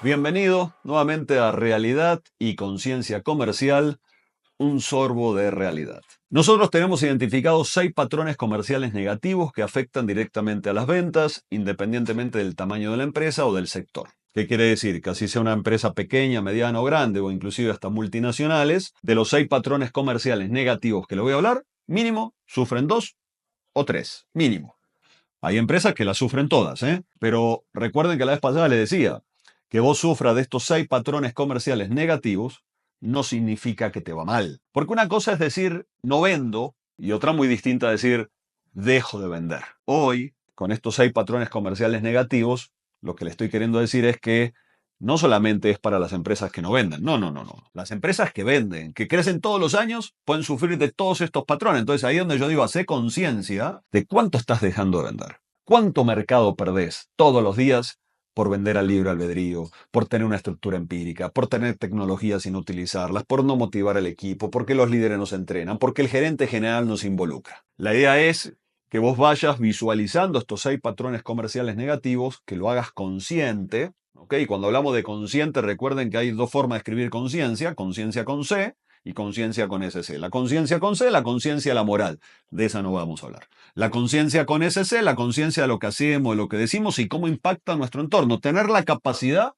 Bienvenido nuevamente a Realidad y Conciencia Comercial, un sorbo de realidad. Nosotros tenemos identificados 6 patrones comerciales negativos que afectan directamente a las ventas, independientemente del tamaño de la empresa o del sector. ¿Qué quiere decir? Que así sea una empresa pequeña, mediana o grande, o inclusive hasta multinacionales, de los 6 patrones comerciales negativos que le voy a hablar, mínimo sufren 2 o 3, mínimo. Hay empresas que las sufren todas, pero recuerden que la vez pasada les decía que vos sufras de estos 6 patrones comerciales negativos no significa que te va mal. Porque una cosa es decir no vendo y otra muy distinta decir dejo de vender. Hoy, con estos 6 patrones comerciales negativos, lo que le estoy queriendo decir es que no solamente es para las empresas que no venden, no. Las empresas que venden, que crecen todos los años, pueden sufrir de todos estos patrones. Entonces ahí es donde yo digo, hacé conciencia de cuánto estás dejando de vender. ¿Cuánto mercado perdés todos los días por vender al libre albedrío, por tener una estructura empírica, por tener tecnologías sin utilizarlas, por no motivar al equipo, porque los líderes no se entrenan, porque el gerente general no se involucra? La idea es que vos vayas visualizando estos 6 patrones comerciales negativos, que lo hagas consciente, ¿ok? Y cuando hablamos de consciente, recuerden que hay 2 formas de escribir conciencia con C y conciencia con SC. La conciencia con C, la conciencia la moral. De esa no vamos a hablar. La conciencia con SC, la conciencia de lo que hacemos, de lo que decimos y cómo impacta nuestro entorno. Tener la capacidad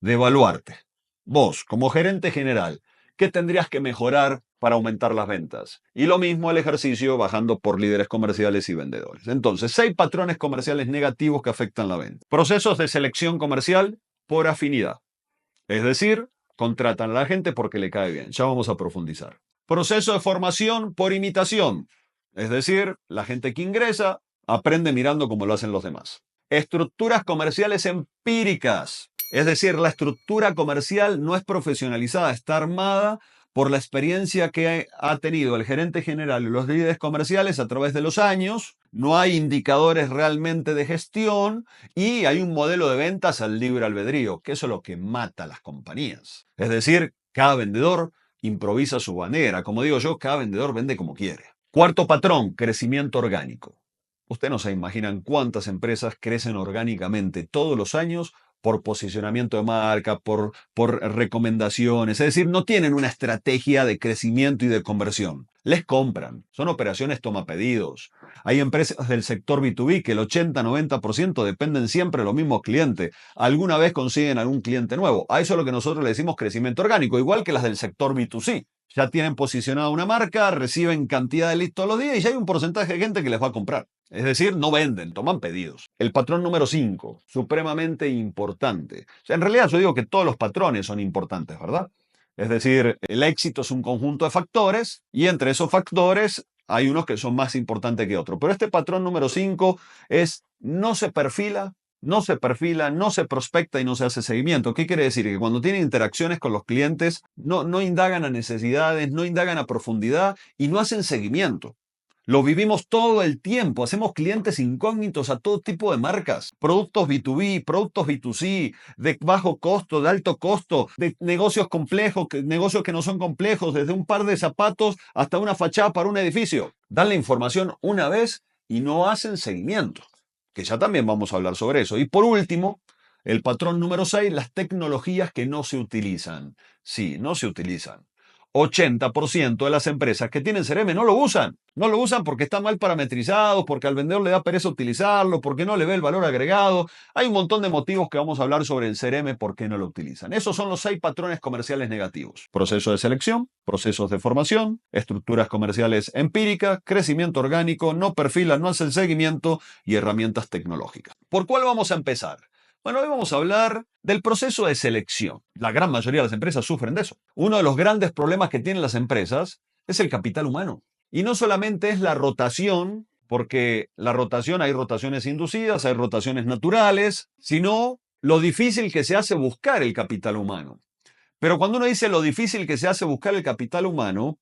de evaluarte. Vos, como gerente general, ¿qué tendrías que mejorar para aumentar las ventas? Y lo mismo el ejercicio bajando por líderes comerciales y vendedores. Entonces, 6 patrones comerciales negativos que afectan la venta. Procesos de selección comercial por afinidad. Es decir, contratan a la gente porque le cae bien. Ya vamos a profundizar. Proceso de formación por imitación. Es decir, la gente que ingresa aprende mirando cómo lo hacen los demás. Estructuras comerciales empíricas. Es decir, la estructura comercial no es profesionalizada, está armada por la experiencia que ha tenido el gerente general y los líderes comerciales a través de los años. No hay indicadores realmente de gestión y hay un modelo de ventas al libre albedrío, que eso es lo que mata a las compañías. Es decir, cada vendedor improvisa su manera. Como digo yo, cada vendedor vende como quiere. Cuarto patrón, crecimiento orgánico. Ustedes no se imaginan cuántas empresas crecen orgánicamente todos los años por posicionamiento de marca, por recomendaciones. Es decir, no tienen una estrategia de crecimiento y de conversión. Les compran. Son operaciones toma pedidos. Hay empresas del sector B2B que el 80-90% dependen siempre de los mismos clientes. Alguna vez consiguen algún cliente nuevo. A eso es lo que nosotros le decimos crecimiento orgánico, igual que las del sector B2C. Ya tienen posicionada una marca, reciben cantidad de leads todos los días y ya hay un porcentaje de gente que les va a comprar. Es decir, no venden, toman pedidos. El patrón número 5, supremamente importante. O sea, en realidad yo digo que todos los patrones son importantes, ¿verdad? Es decir, el éxito es un conjunto de factores y entre esos factores hay unos que son más importantes que otros. Pero este patrón número 5 es no se perfila, no se prospecta y no se hace seguimiento. ¿Qué quiere decir? Que cuando tienen interacciones con los clientes no indagan a necesidades, no indagan a profundidad y no hacen seguimiento. Lo vivimos todo el tiempo. Hacemos clientes incógnitos a todo tipo de marcas. Productos B2B, productos B2C, de bajo costo, de alto costo, de negocios complejos, negocios que no son complejos, desde un par de zapatos hasta una fachada para un edificio. Dan la información una vez y no hacen seguimiento. Que ya también vamos a hablar sobre eso. Y por último, el patrón número 6, las tecnologías que no se utilizan. Sí, no se utilizan. 80% de las empresas que tienen CRM no lo usan. No lo usan porque está mal parametrizado, porque al vendedor le da pereza utilizarlo, porque no le ve el valor agregado. Hay un montón de motivos que vamos a hablar sobre el CRM por qué no lo utilizan. Esos son los 6 patrones comerciales negativos. Proceso de selección, procesos de formación, estructuras comerciales empíricas, crecimiento orgánico, no perfilan, no hacen seguimiento y herramientas tecnológicas. ¿Por cuál vamos a empezar? Bueno, hoy vamos a hablar del proceso de selección. La gran mayoría de las empresas sufren de eso. Uno de los grandes problemas que tienen las empresas es el capital humano. Y no solamente es la rotación, porque la rotación, hay rotaciones inducidas, hay rotaciones naturales, sino lo difícil que se hace buscar el capital humano. Pero cuando uno dice lo difícil que se hace buscar el capital humano,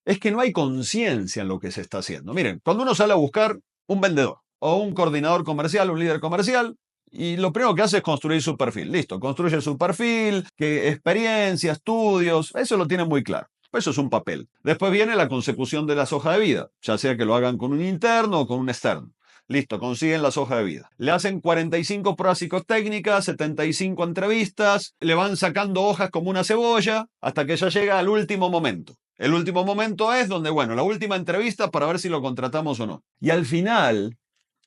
es que no hay conciencia en lo que se está haciendo. Miren, cuando uno sale a buscar un vendedor o un coordinador comercial, un líder comercial, y lo primero que hace es construir su perfil. Listo, construye su perfil, experiencia, estudios, eso lo tiene muy claro. Eso es un papel. Después viene la consecución de las hojas de vida, ya sea que lo hagan con un interno o con un externo. Listo, consiguen las hojas de vida. Le hacen 45 pruebas psicotécnicas, 75 entrevistas, le van sacando hojas como una cebolla hasta que ya llega al último momento. El último momento es donde, bueno, la última entrevista para ver si lo contratamos o no. Y al final,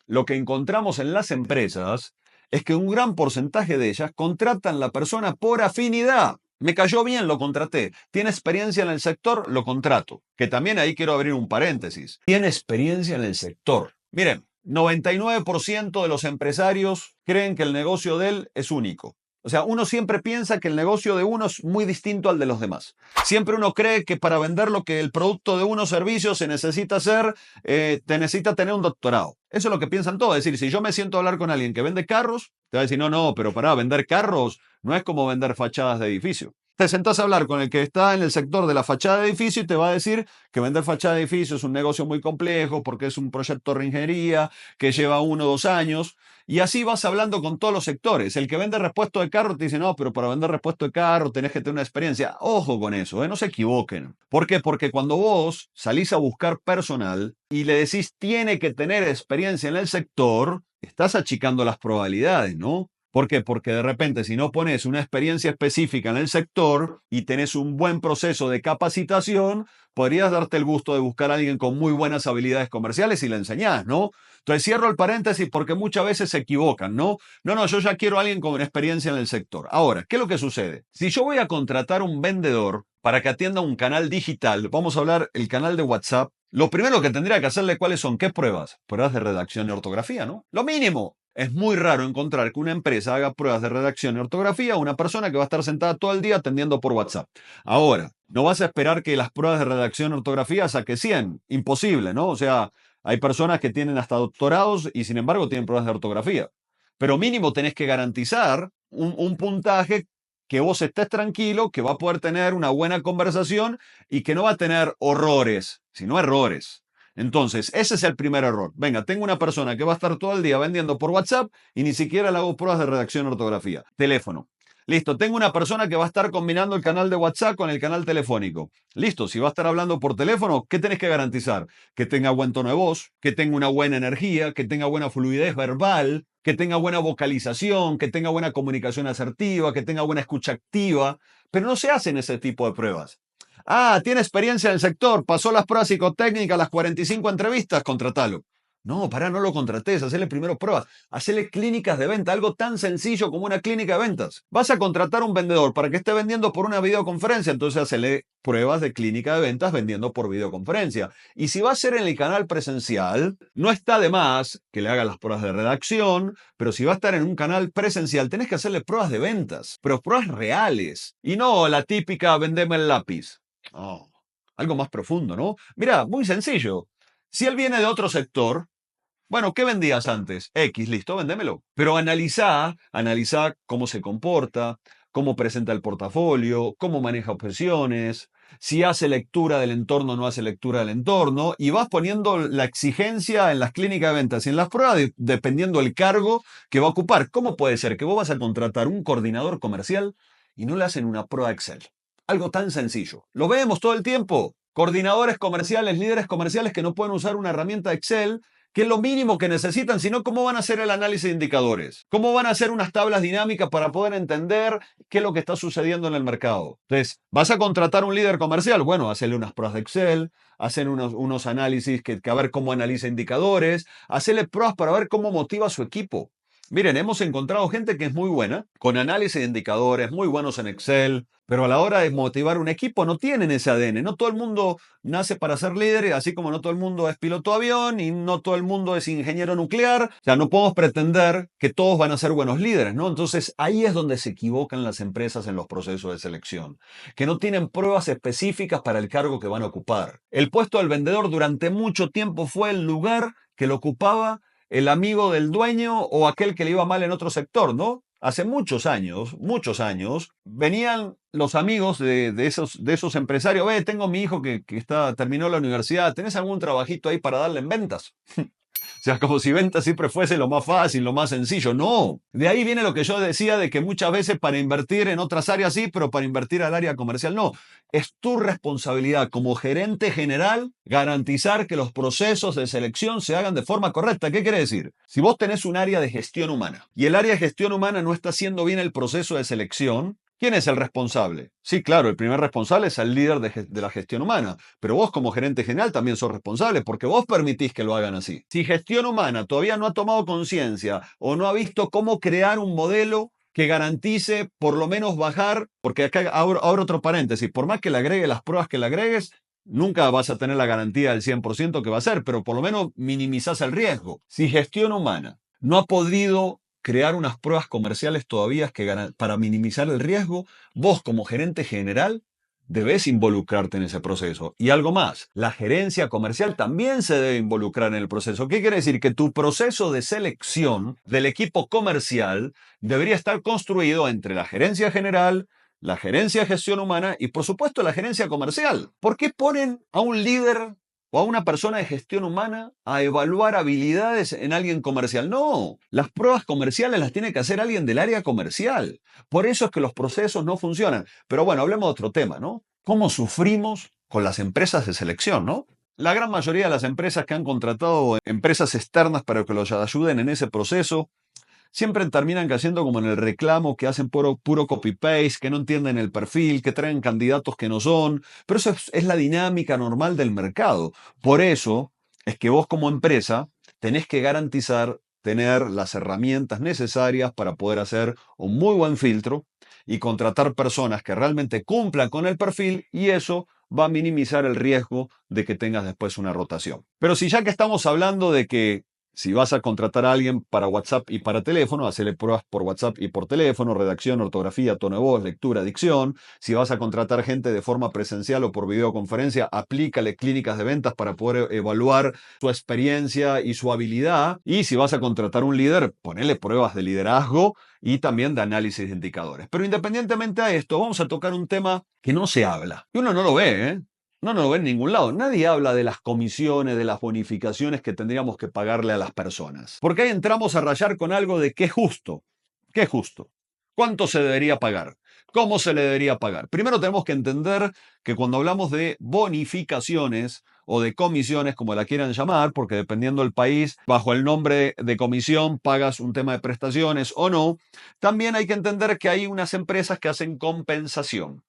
lo que encontramos en las empresas es que un gran porcentaje de ellas contratan la persona por afinidad. Me cayó bien, lo contraté. Tiene experiencia en el sector, lo contrato. Que también ahí quiero abrir un paréntesis. Tiene experiencia en el sector. Miren, 99% de los empresarios creen que el negocio de él es único. O sea, uno siempre piensa que el negocio de uno es muy distinto al de los demás. Siempre uno cree que para vender lo que el producto de uno servicio se necesita hacer, te necesita tener un doctorado. Eso es lo que piensan todos. Es decir, si yo me siento a hablar con alguien que vende carros, te va a decir, no, pero para vender carros no es como vender fachadas de edificio. Te sentás a hablar con el que está en el sector de la fachada de edificio y te va a decir que vender fachada de edificio es un negocio muy complejo porque es un proyecto de ingeniería que lleva 1 o 2 años. Y así vas hablando con todos los sectores. El que vende repuesto de carro te dice, no, pero para vender repuesto de carro tenés que tener una experiencia. Ojo con eso, no se equivoquen. ¿Por qué? Porque cuando vos salís a buscar personal y le decís tiene que tener experiencia en el sector, estás achicando las probabilidades, ¿no? ¿Por qué? Porque de repente si no pones una experiencia específica en el sector y tenés un buen proceso de capacitación, podrías darte el gusto de buscar a alguien con muy buenas habilidades comerciales y le enseñás, ¿no? Entonces cierro el paréntesis porque muchas veces se equivocan, ¿no? No, yo ya quiero a alguien con experiencia en el sector. Ahora, ¿qué es lo que sucede? Si yo voy a contratar un vendedor para que atienda un canal digital, vamos a hablar el canal de WhatsApp, lo primero que tendría que hacerle, ¿cuáles son? ¿Qué pruebas? Pruebas de redacción y ortografía, ¿no? Lo mínimo. Es muy raro encontrar que una empresa haga pruebas de redacción y ortografía a una persona que va a estar sentada todo el día atendiendo por WhatsApp. Ahora, no vas a esperar que las pruebas de redacción y ortografía saque 100. Imposible, ¿no? O sea, hay personas que tienen hasta doctorados y sin embargo tienen pruebas de ortografía. Pero mínimo tenés que garantizar un puntaje que vos estés tranquilo, que va a poder tener una buena conversación y que no va a tener horrores, sino errores. Entonces, ese es el primer error. Venga, tengo una persona que va a estar todo el día vendiendo por WhatsApp y ni siquiera le hago pruebas de redacción y ortografía. Teléfono. Listo, tengo una persona que va a estar combinando el canal de WhatsApp con el canal telefónico. Listo, si va a estar hablando por teléfono, ¿qué tenés que garantizar? Que tenga buen tono de voz, que tenga una buena energía, que tenga buena fluidez verbal, que tenga buena vocalización, que tenga buena comunicación asertiva, que tenga buena escucha activa. Pero no se hacen ese tipo de pruebas. Ah, tiene experiencia en el sector, pasó las pruebas psicotécnicas, las 45 entrevistas, contratalo. No, pará, no lo contratés, hacele primero pruebas, hacele clínicas de venta, algo tan sencillo como una clínica de ventas. Vas a contratar a un vendedor para que esté vendiendo por una videoconferencia, entonces hacele pruebas de clínica de ventas vendiendo por videoconferencia. Y si va a ser en el canal presencial, no está de más que le haga las pruebas de redacción, pero si va a estar en un canal presencial, tenés que hacerle pruebas de ventas, pero pruebas reales. Y no la típica vendeme el lápiz. Oh, algo más profundo, ¿no? Mira, muy sencillo. Si él viene de otro sector, bueno, ¿qué vendías antes? X, listo, vendémelo. Pero analiza cómo se comporta, cómo presenta el portafolio, cómo maneja objeciones, si hace lectura del entorno o no hace lectura del entorno, y vas poniendo la exigencia en las clínicas de ventas y en las pruebas dependiendo del cargo que va a ocupar. ¿Cómo puede ser que vos vas a contratar un coordinador comercial y no le hacen una prueba Excel? Algo tan sencillo. Lo vemos todo el tiempo. Coordinadores comerciales, líderes comerciales que no pueden usar una herramienta Excel, que es lo mínimo que necesitan, sino cómo van a hacer el análisis de indicadores, cómo van a hacer unas tablas dinámicas para poder entender qué es lo que está sucediendo en el mercado. Entonces, ¿vas a contratar un líder comercial? Bueno, hacerle unas pruebas de Excel, hacer unos análisis que a ver cómo analiza indicadores, hacerle pruebas para ver cómo motiva a su equipo. Miren, hemos encontrado gente que es muy buena, con análisis de indicadores, muy buenos en Excel, pero a la hora de motivar un equipo no tienen ese ADN. No todo el mundo nace para ser líder, así como no todo el mundo es piloto de avión y no todo el mundo es ingeniero nuclear. O sea, no podemos pretender que todos van a ser buenos líderes, ¿no? Entonces ahí es donde se equivocan las empresas en los procesos de selección, que no tienen pruebas específicas para el cargo que van a ocupar. El puesto del vendedor durante mucho tiempo fue el lugar que lo ocupaba el amigo del dueño o aquel que le iba mal en otro sector, ¿no? Hace muchos años, venían los amigos de esos empresarios. Ve, tengo mi hijo que terminó la universidad, ¿tenés algún trabajito ahí para darle en ventas? O sea, como si venta siempre fuese lo más fácil, lo más sencillo. No. De ahí viene lo que yo decía de que muchas veces para invertir en otras áreas sí, pero para invertir al área comercial no. Es tu responsabilidad como gerente general garantizar que los procesos de selección se hagan de forma correcta. ¿Qué quiere decir? Si vos tenés un área de gestión humana y el área de gestión humana no está haciendo bien el proceso de selección, ¿quién es el responsable? Sí, claro, el primer responsable es el líder de la gestión humana, pero vos como gerente general también sos responsable porque vos permitís que lo hagan así. Si gestión humana todavía no ha tomado conciencia o no ha visto cómo crear un modelo que garantice por lo menos bajar, porque acá abro otro paréntesis, por más que le agregue las pruebas que le agregues, nunca vas a tener la garantía del 100% que va a ser, pero por lo menos minimizás el riesgo. Si gestión humana no ha podido crear unas pruebas comerciales todavía para minimizar el riesgo, vos como gerente general debes involucrarte en ese proceso. Y algo más, la gerencia comercial también se debe involucrar en el proceso. ¿Qué quiere decir? Que tu proceso de selección del equipo comercial debería estar construido entre la gerencia general, la gerencia de gestión humana y por supuesto la gerencia comercial. ¿Por qué ponen a un líder o a una persona de gestión humana a evaluar habilidades en alguien comercial? No, las pruebas comerciales las tiene que hacer alguien del área comercial. Por eso es que los procesos no funcionan. Pero bueno, hablemos de otro tema, ¿no? ¿Cómo sufrimos con las empresas de selección, no? La gran mayoría de las empresas que han contratado empresas externas para que los ayuden en ese proceso siempre terminan cayendo como en el reclamo, que hacen puro copy-paste, que no entienden el perfil, que traen candidatos que no son. Pero eso es la dinámica normal del mercado. Por eso es que vos como empresa tenés que garantizar tener las herramientas necesarias para poder hacer un muy buen filtro y contratar personas que realmente cumplan con el perfil y eso va a minimizar el riesgo de que tengas después una rotación. Pero si ya que estamos hablando de que si vas a contratar a alguien para WhatsApp y para teléfono, hacerle pruebas por WhatsApp y por teléfono, redacción, ortografía, tono de voz, lectura, dicción. Si vas a contratar gente de forma presencial o por videoconferencia, aplícale clínicas de ventas para poder evaluar su experiencia y su habilidad. Y si vas a contratar un líder, ponele pruebas de liderazgo y también de análisis de indicadores. Pero independientemente a esto, vamos a tocar un tema que no se habla. Y uno no lo ve, ¿eh? No, no lo ve en ningún lado. Nadie habla de las comisiones, de las bonificaciones que tendríamos que pagarle a las personas. Porque ahí entramos a rayar con algo de qué es justo. ¿Qué es justo? ¿Cuánto se debería pagar? ¿Cómo se le debería pagar? Primero tenemos que entender que cuando hablamos de bonificaciones o de comisiones, como la quieran llamar, porque dependiendo del país, bajo el nombre de comisión pagas un tema de prestaciones o no, también hay que entender que hay unas empresas que hacen compensación.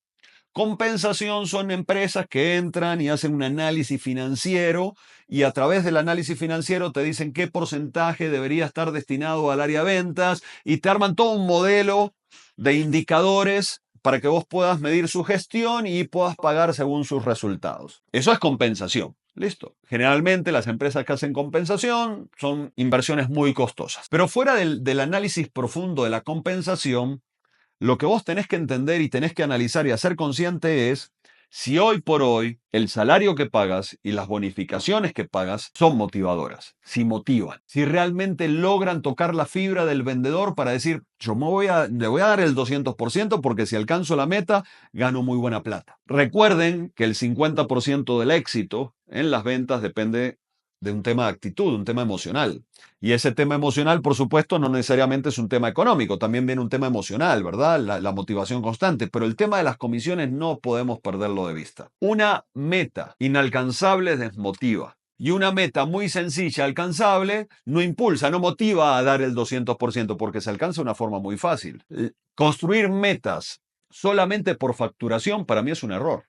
Compensación son empresas que entran y hacen un análisis financiero y a través del análisis financiero te dicen qué porcentaje debería estar destinado al área de ventas y te arman todo un modelo de indicadores para que vos puedas medir su gestión y puedas pagar según sus resultados. Eso es compensación. Listo. Generalmente las empresas que hacen compensación son inversiones muy costosas. Pero fuera del análisis profundo de la compensación, lo que vos tenés que entender y tenés que analizar y hacer consciente es si hoy por hoy el salario que pagas y las bonificaciones que pagas son motivadoras, si motivan, si realmente logran tocar la fibra del vendedor para decir, yo le voy a dar el 200% porque si alcanzo la meta, gano muy buena plata. Recuerden que el 50% del éxito en las ventas depende de un tema de actitud, un tema emocional. Y ese tema emocional, por supuesto, no necesariamente es un tema económico, también viene un tema emocional, ¿verdad? La motivación constante, pero el tema de las comisiones no podemos perderlo de vista. Una meta inalcanzable desmotiva. Y una meta muy sencilla, alcanzable, no impulsa, no motiva a dar el 200% porque se alcanza de una forma muy fácil. Construir metas solamente por facturación para mí es un error.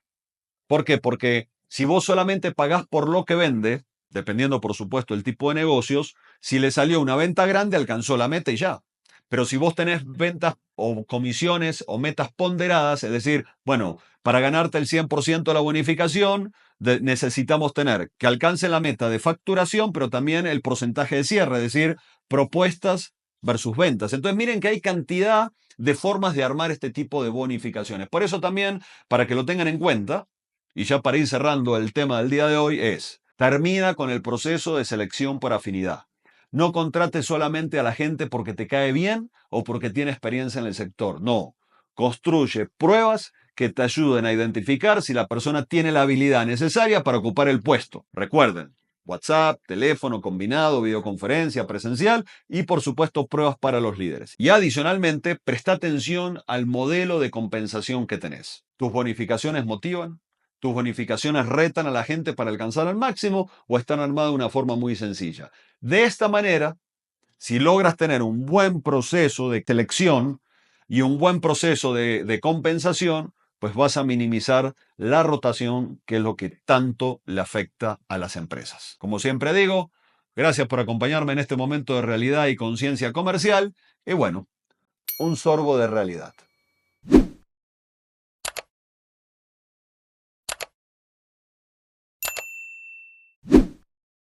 ¿Por qué? Porque si vos solamente pagás por lo que vende, dependiendo por supuesto el tipo de negocios, si le salió una venta grande, alcanzó la meta y ya. Pero si vos tenés ventas o comisiones o metas ponderadas, es decir, bueno, para ganarte el 100% de la bonificación, necesitamos tener que alcance la meta de facturación, pero también el porcentaje de cierre, es decir, propuestas versus ventas. Entonces miren que hay cantidad de formas de armar este tipo de bonificaciones. Por eso también, para que lo tengan en cuenta, y ya para ir cerrando el tema del día de hoy termina con el proceso de selección por afinidad. No contrates solamente a la gente porque te cae bien o porque tiene experiencia en el sector. No, construye pruebas que te ayuden a identificar si la persona tiene la habilidad necesaria para ocupar el puesto. Recuerden, WhatsApp, teléfono combinado, videoconferencia, presencial y por supuesto pruebas para los líderes. Y adicionalmente, presta atención al modelo de compensación que tenés. ¿Tus bonificaciones motivan? ¿Tus bonificaciones retan a la gente para alcanzar al máximo o están armadas de una forma muy sencilla? De esta manera, si logras tener un buen proceso de selección y un buen proceso de compensación, pues vas a minimizar la rotación, que es lo que tanto le afecta a las empresas. Como siempre digo, gracias por acompañarme en este momento de realidad y conciencia comercial. Y bueno, un sorbo de realidad.